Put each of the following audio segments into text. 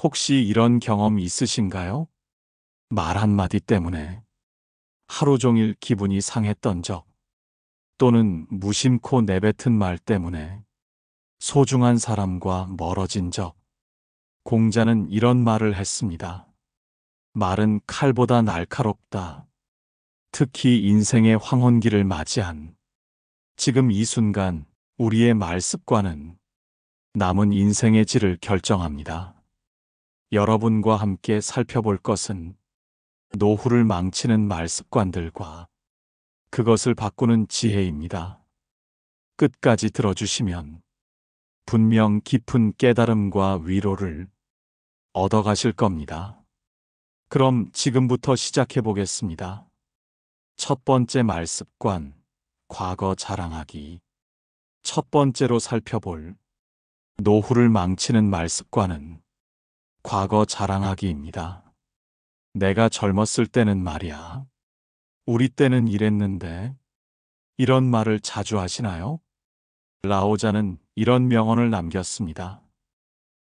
혹시 이런 경험 있으신가요? 말 한마디 때문에 하루 종일 기분이 상했던 적, 또는 무심코 내뱉은 말 때문에 소중한 사람과 멀어진 적. 공자는 이런 말을 했습니다. 말은 칼보다 날카롭다. 특히 인생의 황혼기를 맞이한 지금 이 순간 우리의 말 습관은 남은 인생의 질을 결정합니다. 여러분과 함께 살펴볼 것은 노후를 망치는 말 습관들과 그것을 바꾸는 지혜입니다. 끝까지 들어주시면 분명 깊은 깨달음과 위로를 얻어가실 겁니다. 그럼 지금부터 시작해 보겠습니다. 첫 번째 말 습관, 과거 자랑하기. 첫 번째로 살펴볼 노후를 망치는 말 습관은 과거 자랑하기입니다. 내가 젊었을 때는 말이야. 우리 때는 이랬는데. 이런 말을 자주 하시나요? 라오자는 이런 명언을 남겼습니다.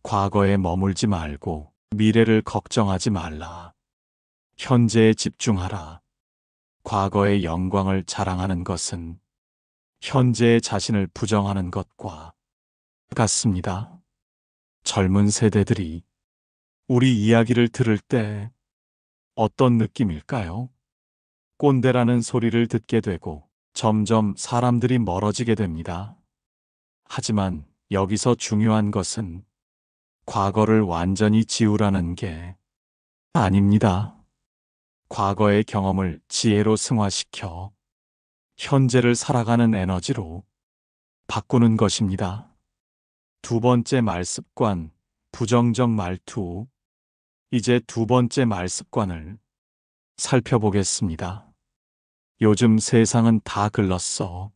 과거에 머물지 말고 미래를 걱정하지 말라. 현재에 집중하라. 과거의 영광을 자랑하는 것은 현재의 자신을 부정하는 것과 같습니다. 젊은 세대들이 우리 이야기를 들을 때 어떤 느낌일까요? 꼰대라는 소리를 듣게 되고 점점 사람들이 멀어지게 됩니다. 하지만 여기서 중요한 것은 과거를 완전히 지우라는 게 아닙니다. 과거의 경험을 지혜로 승화시켜 현재를 살아가는 에너지로 바꾸는 것입니다. 두 번째 말 습관, 부정적 말투. 이제 두 번째 말 습관을 살펴보겠습니다. 요즘 세상은 다 글렀어.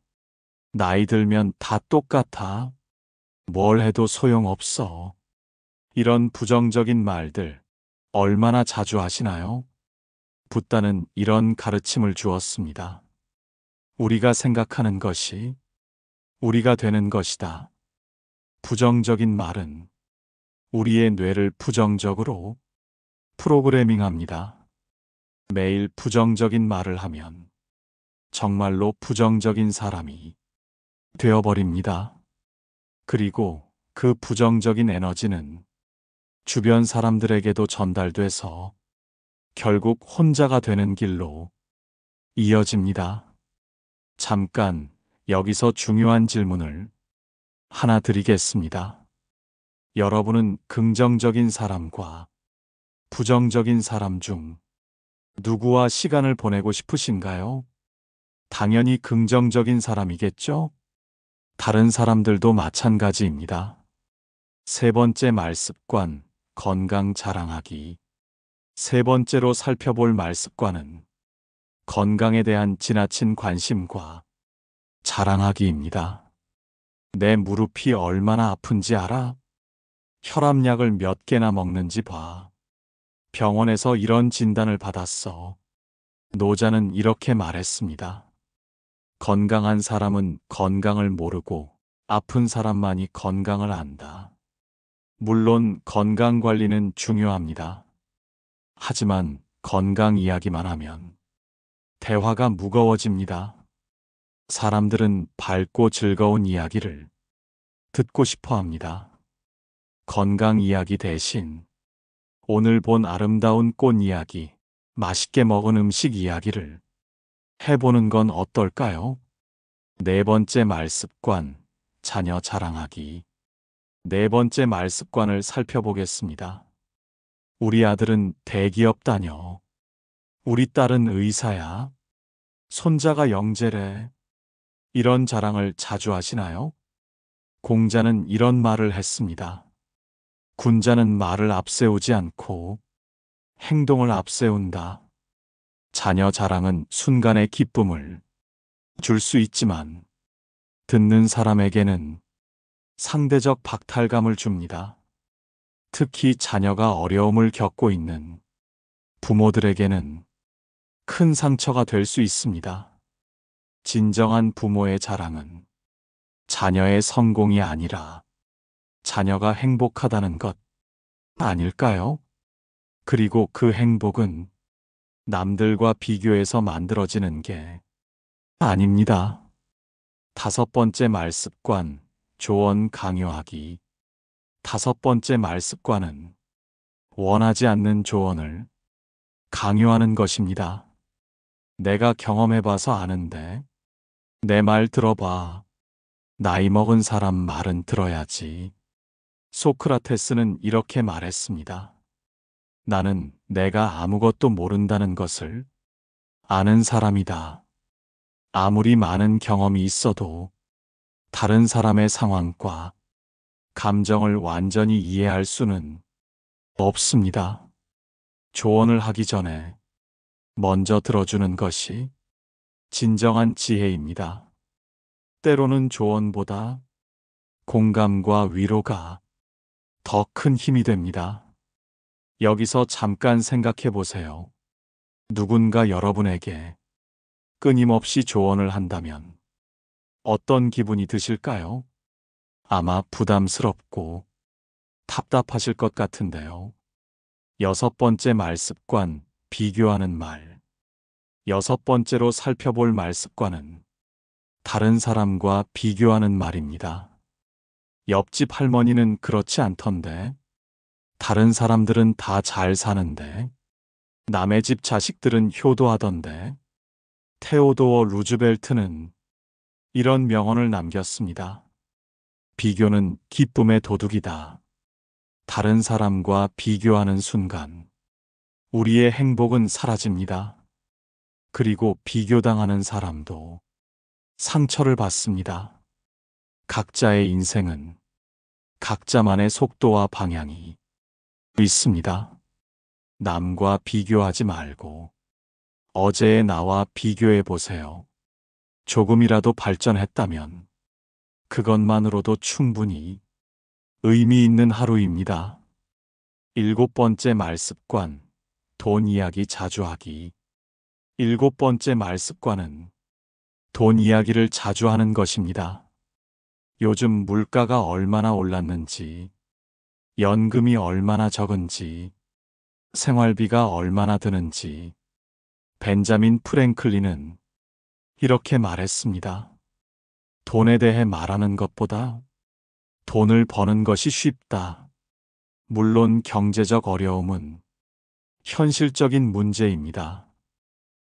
나이 들면 다 똑같아. 뭘 해도 소용없어. 이런 부정적인 말들 얼마나 자주 하시나요? 붓다는 이런 가르침을 주었습니다. 우리가 생각하는 것이 우리가 되는 것이다. 부정적인 말은 우리의 뇌를 부정적으로 프로그래밍합니다. 매일 부정적인 말을 하면 정말로 부정적인 사람이 되어버립니다. 그리고 그 부정적인 에너지는 주변 사람들에게도 전달돼서 결국 혼자가 되는 길로 이어집니다. 잠깐 여기서 중요한 질문을 하나 드리겠습니다. 여러분은 긍정적인 사람과 부정적인 사람 중 누구와 시간을 보내고 싶으신가요? 당연히 긍정적인 사람이겠죠? 다른 사람들도 마찬가지입니다. 세 번째 말 습관, 건강 자랑하기. 세 번째로 살펴볼 말 습관은 건강에 대한 지나친 관심과 자랑하기입니다. 내 무릎이 얼마나 아픈지 알아? 혈압약을 몇 개나 먹는지 봐. 병원에서 이런 진단을 받았어. 노자는 이렇게 말했습니다. 건강한 사람은 건강을 모르고 아픈 사람만이 건강을 안다. 물론 건강 관리는 중요합니다. 하지만 건강 이야기만 하면 대화가 무거워집니다. 사람들은 밝고 즐거운 이야기를 듣고 싶어 합니다. 건강 이야기 대신 오늘 본 아름다운 꽃 이야기, 맛있게 먹은 음식 이야기를 해보는 건 어떨까요? 네 번째 말 습관, 자녀 자랑하기. 네 번째 말 습관을 살펴보겠습니다. 우리 아들은 대기업 다녀. 우리 딸은 의사야. 손자가 영재래. 이런 자랑을 자주 하시나요? 공자는 이런 말을 했습니다. 군자는 말을 앞세우지 않고 행동을 앞세운다. 자녀 자랑은 순간의 기쁨을 줄 수 있지만 듣는 사람에게는 상대적 박탈감을 줍니다. 특히 자녀가 어려움을 겪고 있는 부모들에게는 큰 상처가 될 수 있습니다. 진정한 부모의 자랑은 자녀의 성공이 아니라 자녀가 행복하다는 것, 아닐까요? 그리고 그 행복은 남들과 비교해서 만들어지는 게 아닙니다. 다섯 번째 말습관, 조언 강요하기. 다섯 번째 말습관은 원하지 않는 조언을 강요하는 것입니다. 내가 경험해봐서 아는데 내 말 들어봐. 나이 먹은 사람 말은 들어야지. 소크라테스는 이렇게 말했습니다. 나는 내가 아무것도 모른다는 것을 아는 사람이다. 아무리 많은 경험이 있어도 다른 사람의 상황과 감정을 완전히 이해할 수는 없습니다. 조언을 하기 전에 먼저 들어주는 것이 진정한 지혜입니다. 때로는 조언보다 공감과 위로가 더 큰 힘이 됩니다. 여기서 잠깐 생각해 보세요. 누군가 여러분에게 끊임없이 조언을 한다면 어떤 기분이 드실까요? 아마 부담스럽고 답답하실 것 같은데요. 여섯 번째 말습관, 비교하는 말. 여섯 번째로 살펴볼 말습관은 다른 사람과 비교하는 말입니다. 옆집 할머니는 그렇지 않던데, 다른 사람들은 다 잘 사는데, 남의 집 자식들은 효도하던데. 테오도어 루즈벨트는 이런 명언을 남겼습니다. 비교는 기쁨의 도둑이다. 다른 사람과 비교하는 순간 우리의 행복은 사라집니다. 그리고 비교당하는 사람도 상처를 받습니다. 각자의 인생은 각자만의 속도와 방향이 있습니다. 남과 비교하지 말고 어제의 나와 비교해 보세요. 조금이라도 발전했다면 그것만으로도 충분히 의미 있는 하루입니다. 일곱 번째 말습관, 돈 이야기 자주 하기. 일곱 번째 말습관은 돈 이야기를 자주 하는 것입니다. 요즘 물가가 얼마나 올랐는지, 연금이 얼마나 적은지, 생활비가 얼마나 드는지, 벤자민 프랭클린은 이렇게 말했습니다. 돈에 대해 말하는 것보다 돈을 버는 것이 쉽다. 물론 경제적 어려움은 현실적인 문제입니다.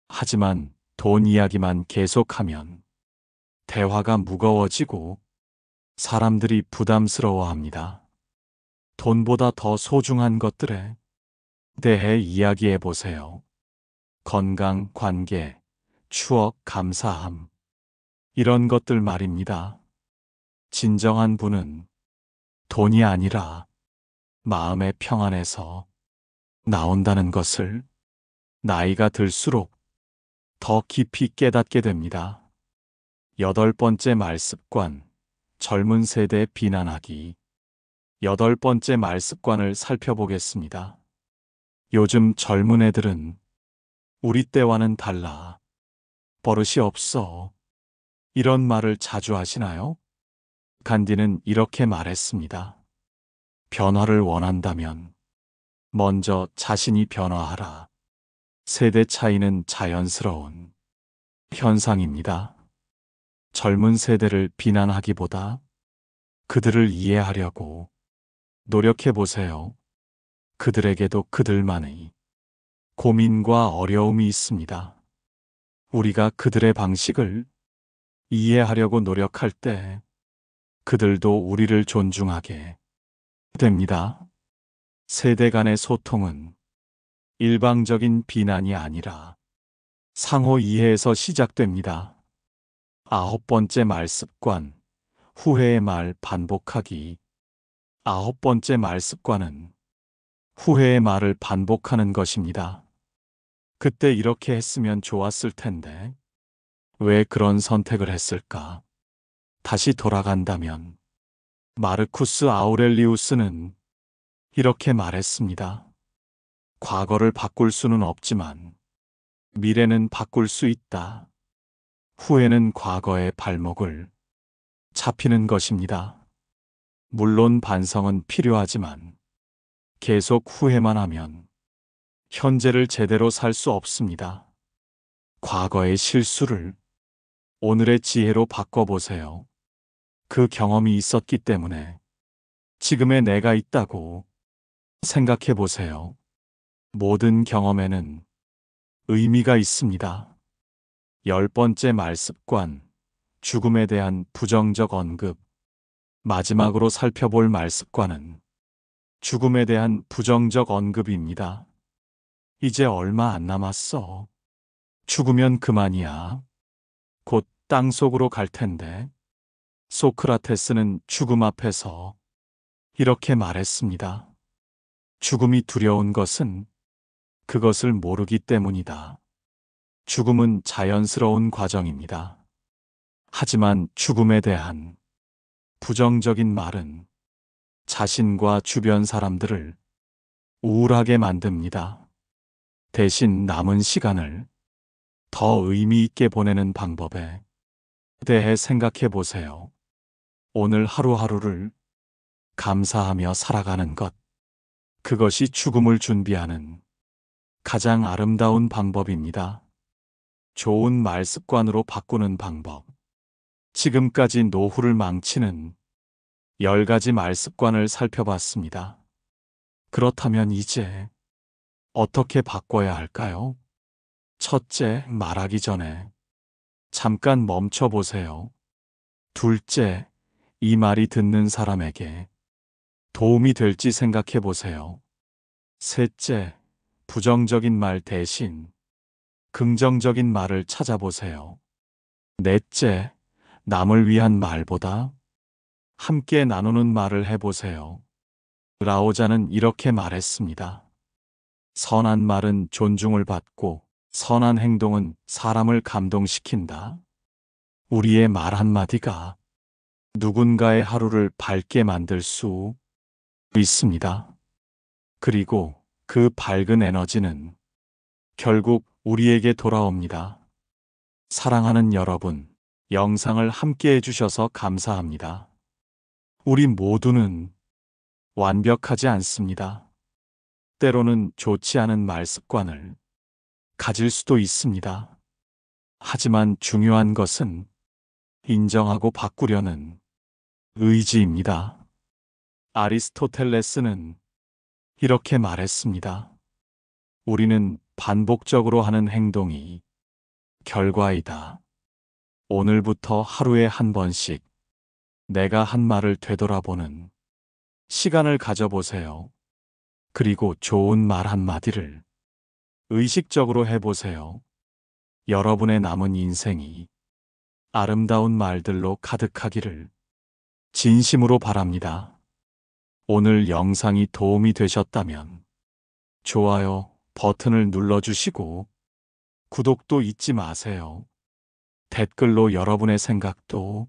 하지만 돈 이야기만 계속하면 대화가 무거워지고 사람들이 부담스러워합니다. 돈보다 더 소중한 것들에 대해 이야기해 보세요. 건강, 관계, 추억, 감사함. 이런 것들 말입니다. 진정한 부는 돈이 아니라 마음의 평안에서 나온다는 것을 나이가 들수록 더 깊이 깨닫게 됩니다. 여덟 번째 말습관, 젊은 세대 비난하기. 여덟 번째 말습관을 살펴보겠습니다. 요즘 젊은 애들은 우리 때와는 달라. 버릇이 없어. 이런 말을 자주 하시나요? 간디는 이렇게 말했습니다. 변화를 원한다면 먼저 자신이 변화하라. 세대 차이는 자연스러운 현상입니다. 젊은 세대를 비난하기보다 그들을 이해하려고 노력해 보세요. 그들에게도 그들만의 고민과 어려움이 있습니다. 우리가 그들의 방식을 이해하려고 노력할 때 그들도 우리를 존중하게 됩니다. 세대 간의 소통은 일방적인 비난이 아니라 상호 이해에서 시작됩니다. 아홉 번째 말습관, 후회의 말 반복하기. 아홉 번째 말습관은 후회의 말을 반복하는 것입니다. 그때 이렇게 했으면 좋았을 텐데, 왜 그런 선택을 했을까? 다시 돌아간다면, 마르쿠스 아우렐리우스는 이렇게 말했습니다. 과거를 바꿀 수는 없지만, 미래는 바꿀 수 있다. 후회는 과거의 발목을 잡히는 것입니다. 물론 반성은 필요하지만 계속 후회만 하면 현재를 제대로 살 수 없습니다. 과거의 실수를 오늘의 지혜로 바꿔보세요. 그 경험이 있었기 때문에 지금의 내가 있다고 생각해 보세요. 모든 경험에는 의미가 있습니다. 10번째 말습관, 죽음에 대한 부정적 언급. 마지막으로 살펴볼 말습관은 죽음에 대한 부정적 언급입니다. 이제 얼마 안 남았어. 죽으면 그만이야. 곧 땅속으로 갈 텐데. 소크라테스는 죽음 앞에서 이렇게 말했습니다. 죽음이 두려운 것은 그것을 모르기 때문이다. 죽음은 자연스러운 과정입니다. 하지만 죽음에 대한 부정적인 말은 자신과 주변 사람들을 우울하게 만듭니다. 대신 남은 시간을 더 의미 있게 보내는 방법에 대해 생각해 보세요. 오늘 하루하루를 감사하며 살아가는 것. 그것이 죽음을 준비하는 가장 아름다운 방법입니다. 좋은 말습관으로 바꾸는 방법. 지금까지 노후를 망치는 10가지 말습관을 살펴봤습니다. 그렇다면 이제 어떻게 바꿔야 할까요? 첫째, 말하기 전에 잠깐 멈춰 보세요. 둘째, 이 말이 듣는 사람에게 도움이 될지 생각해 보세요. 셋째, 부정적인 말 대신 긍정적인 말을 찾아보세요. 넷째, 남을 위한 말보다 함께 나누는 말을 해보세요. 라오자는 이렇게 말했습니다. 선한 말은 존중을 받고 선한 행동은 사람을 감동시킨다. 우리의 말 한마디가 누군가의 하루를 밝게 만들 수 있습니다. 그리고 그 밝은 에너지는 결국 우리에게 돌아옵니다. 사랑하는 여러분, 영상을 함께 해주셔서 감사합니다. 우리 모두는 완벽하지 않습니다. 때로는 좋지 않은 말습관을 가질 수도 있습니다. 하지만 중요한 것은 인정하고 바꾸려는 의지입니다. 아리스토텔레스는 이렇게 말했습니다. 우리는 반복적으로 하는 행동이 결과이다. 오늘부터 하루에 한 번씩 내가 한 말을 되돌아보는 시간을 가져보세요. 그리고 좋은 말 한마디를 의식적으로 해보세요. 여러분의 남은 인생이 아름다운 말들로 가득하기를 진심으로 바랍니다. 오늘 영상이 도움이 되셨다면 좋아요 버튼을 눌러주시고 구독도 잊지 마세요. 댓글로 여러분의 생각도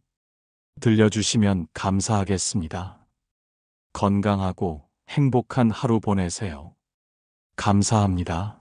들려주시면 감사하겠습니다. 건강하고 행복한 하루 보내세요. 감사합니다.